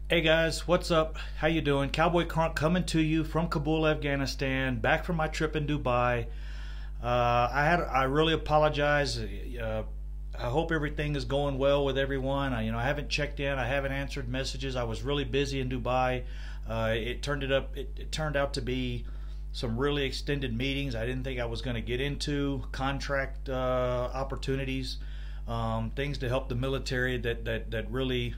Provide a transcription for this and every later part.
Hey guys, what's up? How you doing? Cowboy Crunk coming to you from Kabul, Afghanistan. Back from my trip in Dubai. I really apologize. I hope everything is going well with everyone. I haven't checked in. I haven't answered messages. I was really busy in Dubai. It turned out to be some really extended meetings. I didn't think I was going to get into contract opportunities, things to help the military that really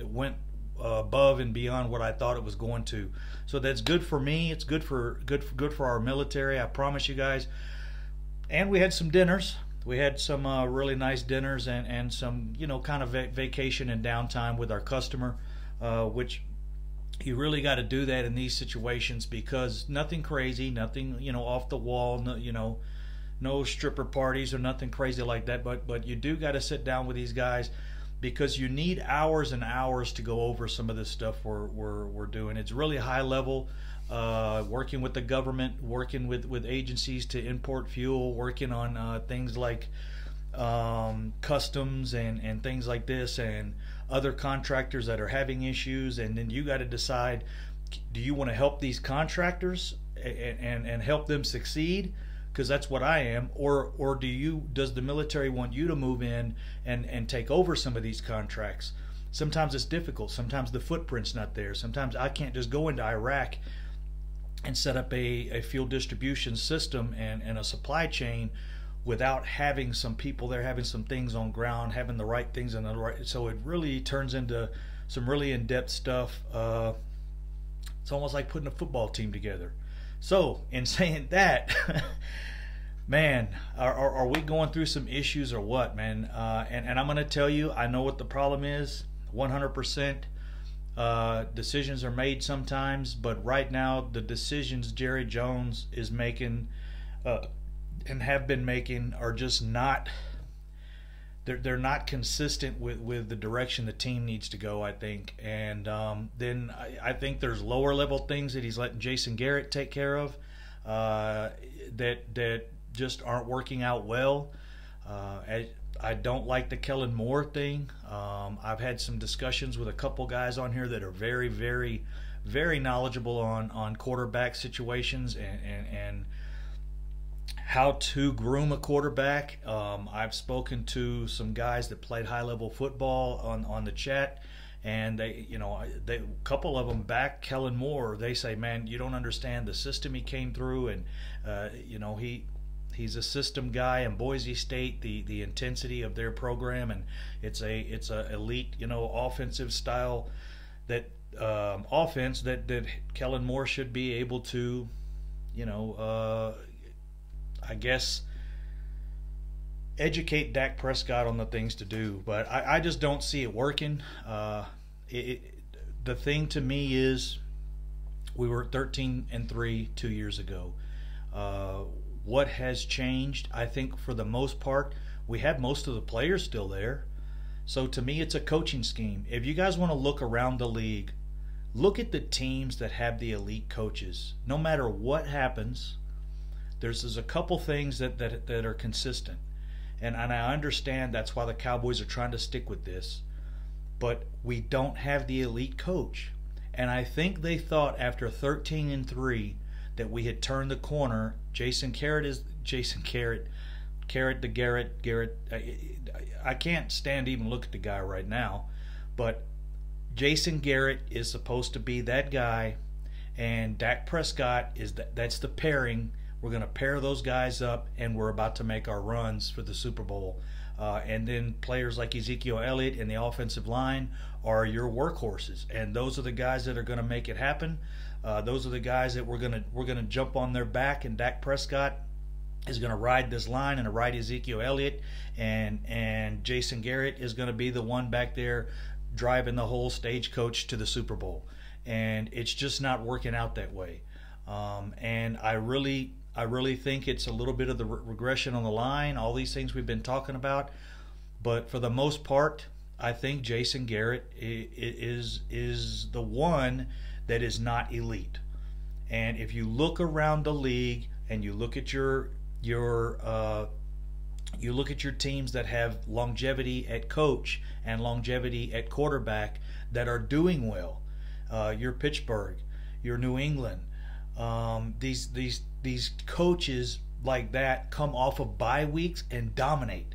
went above and beyond what I thought it was going to. So that's good for me. It's good for our military. I promise you guys. And we had some dinners. We had some really nice dinners and some kind of vacation and downtime with our customer, which you really got to do that in these situations because nothing crazy, nothing off the wall, no stripper parties or nothing crazy like that. But you do got to sit down with these guys, because you need hours and hours to go over some of this stuff we're doing. It's really high level, working with the government, working with agencies to import fuel, working on things like customs and things like this, and other contractors that are having issues. And then you got to decide, do you want to help these contractors and help them succeed? Because that's what I am, or does the military want you to move in and take over some of these contracts? Sometimes it's difficult. Sometimes the footprint's not there. Sometimes I can't just go into Iraq and set up a fuel distribution system and a supply chain without having some people there, having some things on ground, having the right things in the right. So it really turns into some really in-depth stuff. It's almost like putting a football team together. So, in saying that, man, are we going through some issues or what, man? And I'm going to tell you, I know what the problem is, 100%. Decisions are made sometimes, but right now, the decisions Jerry Jones is making and have been making are just not, they're not consistent with the direction the team needs to go, I think. And then I think there's lower level things that he's letting Jason Garrett take care of that just aren't working out well. I don't like the Kellen Moore thing. I've had some discussions with a couple guys on here that are very, very, very knowledgeable on quarterback situations and how to groom a quarterback. I've spoken to some guys that played high-level football on the chat, and a couple of them back Kellen Moore. They say, man, you don't understand the system he came through, and he's a system guy in Boise State. The intensity of their program, and it's a elite offensive style offense that Kellen Moore should be able to I guess educate Dak Prescott on the things to do, but I just don't see it working. The thing to me is we were 13-3 2 years ago. What has changed? I think for the most part we have most of the players still there. So to me, it's a coaching scheme. If you guys want to look around the league, look at the teams that have the elite coaches. No matter what happens, there's a couple things that are consistent, and I understand that's why the Cowboys are trying to stick with this, but we don't have the elite coach. And I think they thought after 13-3 that we had turned the corner. Garrett. I can't stand to even look at the guy right now, but Jason Garrett is supposed to be that guy, and Dak Prescott that's the pairing. We're going to pair those guys up, and we're about to make our runs for the Super Bowl. And then players like Ezekiel Elliott in the offensive line are your workhorses, and those are the guys that are going to make it happen. Those are the guys that we're going to jump on their back, and Dak Prescott is going to ride this line and ride Ezekiel Elliott, and Jason Garrett is going to be the one back there driving the whole stagecoach to the Super Bowl. And it's just not working out that way. And I really think it's a little bit of the regression on the line, all these things we've been talking about. But for the most part, I think Jason Garrett is the one that is not elite. And if you look around the league and you look at your You look at your teams that have longevity at coach and longevity at quarterback that are doing well. Your Pittsburgh, your New England. These coaches like that come off of bye weeks and dominate.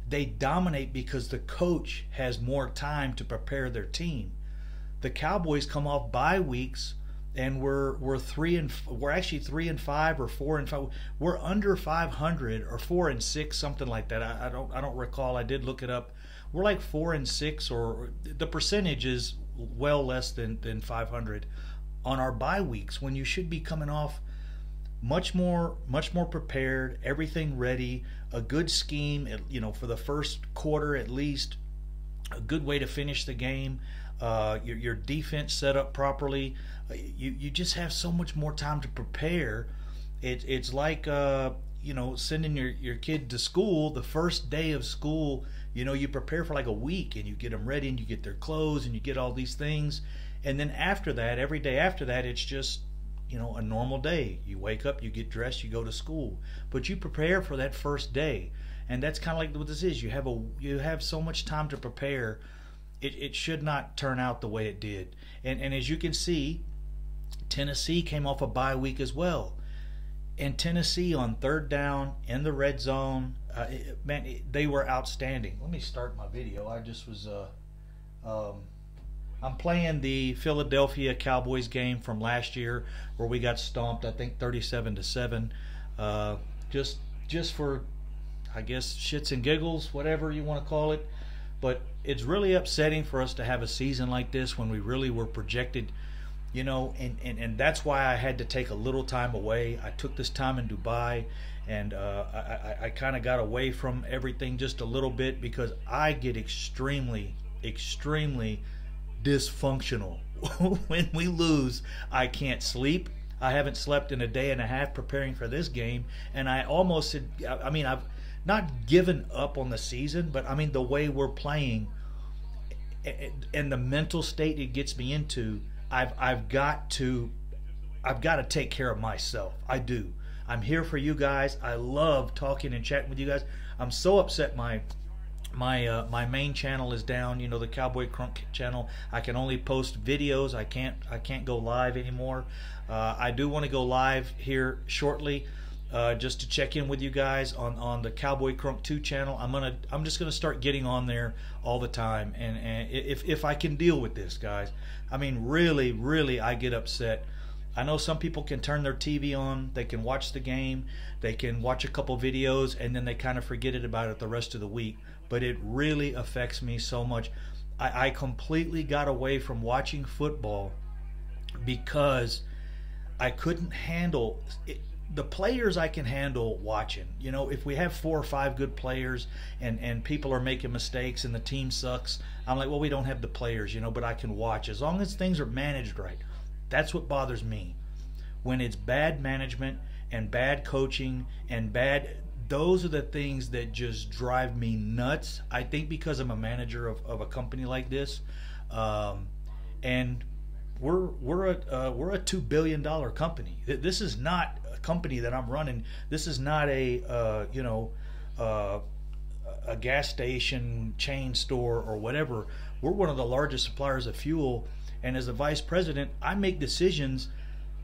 They dominate because the coach has more time to prepare their team. The Cowboys come off bye weeks, and we're actually 3-5 or 4-5. We're under 500 or 4-6, something like that. I don't recall. I did look it up. We're like 4-6, or the percentage is well less than 500 on our bye weeks, when you should be coming off much more prepared, everything ready, a good scheme, for the first quarter at least, a good way to finish the game, your defense set up properly. You just have so much more time to prepare. It's like sending your kid to school. The first day of school, you prepare for like a week, and you get them ready, and you get their clothes, and you get all these things, and then after that, every day after that, it's just a normal day. You wake up, you get dressed, you go to school, but you prepare for that first day. And that's kind of like what this is. You have so much time to prepare. It should not turn out the way it did. And as you can see, Tennessee came off a bye week as well. And Tennessee on third down in the red zone, they were outstanding. Let me start my video. I just was I'm playing the Philadelphia Cowboys game from last year where we got stomped, I think 37-7. Just for, I guess, shits and giggles, whatever you want to call it. But it's really upsetting for us to have a season like this when we really were projected, and that's why I had to take a little time away. I took this time in Dubai, and I kind of got away from everything just a little bit, because I get extremely dysfunctional. When we lose, I can't sleep. I haven't slept in a day and a half preparing for this game, and I almost said, I've not given up on the season, but the way we're playing and the mental state it gets me into, I've got to take care of myself. I do. I'm here for you guys. I love talking and chatting with you guys. I'm so upset my main channel is down, the Cowboy Crunk channel. I can only post videos. I can't go live anymore. I do want to go live here shortly, just to check in with you guys on the Cowboy Crunk 2 channel. I'm just gonna start getting on there all the time, and if I can deal with this, guys. Really I get upset. I know some people can turn their TV on, they can watch the game, they can watch a couple videos, and then they kind of forget about it the rest of the week. But it really affects me so much. I completely got away from watching football because I couldn't handle it. The players I can handle watching. If we have 4 or 5 good players and people are making mistakes and the team sucks, I'm like, well, we don't have the players, but I can watch. As long as things are managed right. That's what bothers me. When it's bad management and bad coaching and those are the things that just drive me nuts. I think because I'm a manager of a company like this, and we're a $2 billion company. This is not a company that I'm running. This is not a gas station, chain store, or whatever. We're one of the largest suppliers of fuel, and as the vice president, I make decisions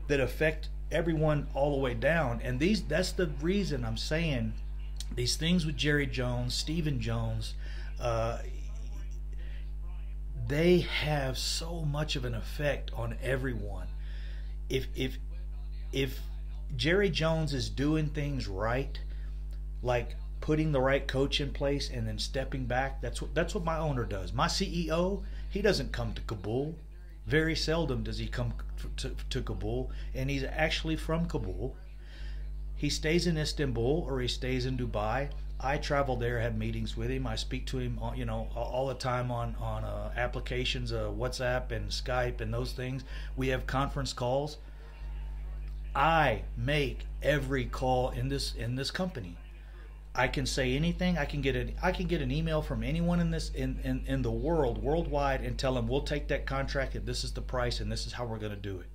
that affect everyone all the way down. And that's the reason I'm saying these things with Jerry Jones, Stephen Jones, they have so much of an effect on everyone. If Jerry Jones is doing things right, like putting the right coach in place and then stepping back, that's what my owner does. My CEO, he doesn't come to Kabul. Very seldom does he come to Kabul, and he's actually from Kabul. He stays in Istanbul or he stays in Dubai. I travel there, have meetings with him. I speak to him, all the time on applications, WhatsApp and Skype and those things. We have conference calls. I make every call in this company. I can say anything. I can get an email from anyone in the world, worldwide, and tell them we'll take that contract and this is the price and this is how we're going to do it.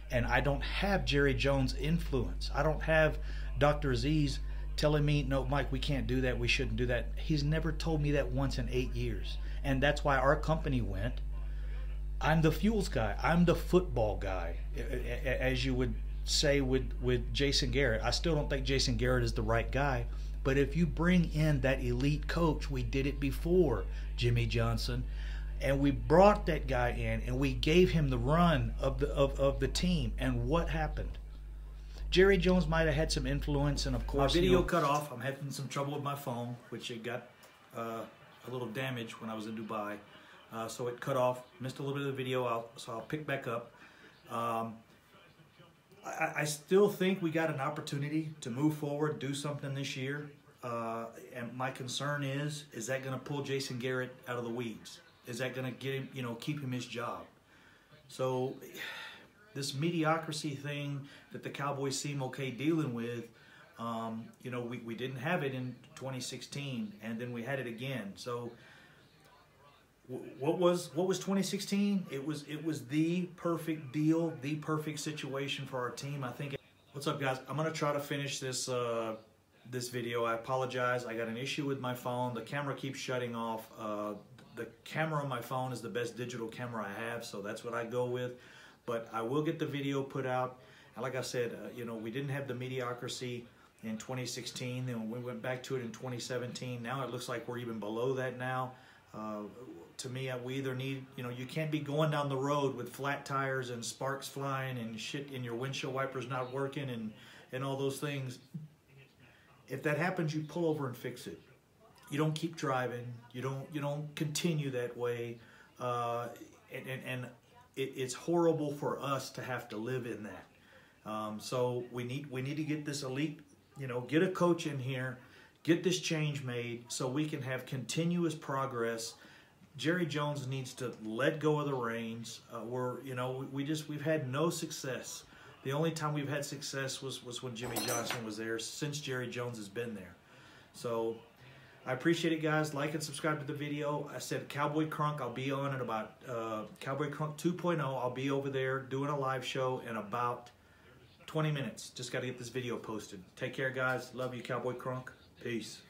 And I don't have Jerry Jones' influence. I don't have Dr. Z's telling me, no, Mike, we can't do that. We shouldn't do that. He's never told me that once in 8 years. And that's why our company went. I'm the fuels guy. I'm the football guy, as you would say with Jason Garrett. I still don't think Jason Garrett is the right guy. But if you bring in that elite coach, we did it before, Jimmy Johnson, and we brought that guy in and we gave him the run of the team. And what happened? Jerry Jones might have had some influence, and of course, my video cut off. I'm having some trouble with my phone, which it got a little damaged when I was in Dubai, so it cut off. Missed a little bit of the video, so I'll pick back up. I still think we got an opportunity to move forward, do something this year, and my concern is that going to pull Jason Garrett out of the weeds? Is that going to get him, keep him his job? So this mediocrity thing that the Cowboys seem okay dealing with, we didn't have it in 2016, and then we had it again. So what was 2016? It was the perfect deal, the perfect situation for our team. I think. What's up, guys? I'm gonna try to finish this this video. I apologize. I got an issue with my phone. The camera keeps shutting off. The camera on my phone is the best digital camera I have, so that's what I go with. But I will get the video put out. And like I said, we didn't have the mediocrity in 2016. Then we went back to it in 2017. Now it looks like we're even below that now. To me, we either need, you can't be going down the road with flat tires and sparks flying and shit and your windshield wipers not working and all those things. If that happens, you pull over and fix it. You don't keep driving. You don't continue that way. It's horrible for us to have to live in that. So we need to get this elite, get a coach in here, get this change made so we can have continuous progress. Jerry Jones needs to let go of the reins. We've had no success. The only time we've had success was when Jimmy Johnson was there, since Jerry Jones has been there. So I appreciate it, guys. Like and subscribe to the video. I said Cowboy Crunk, I'll be on at about Cowboy Crunk 2.0. I'll be over there doing a live show in about 20 minutes. Just got to get this video posted. Take care, guys. Love you, Cowboy Crunk. Peace.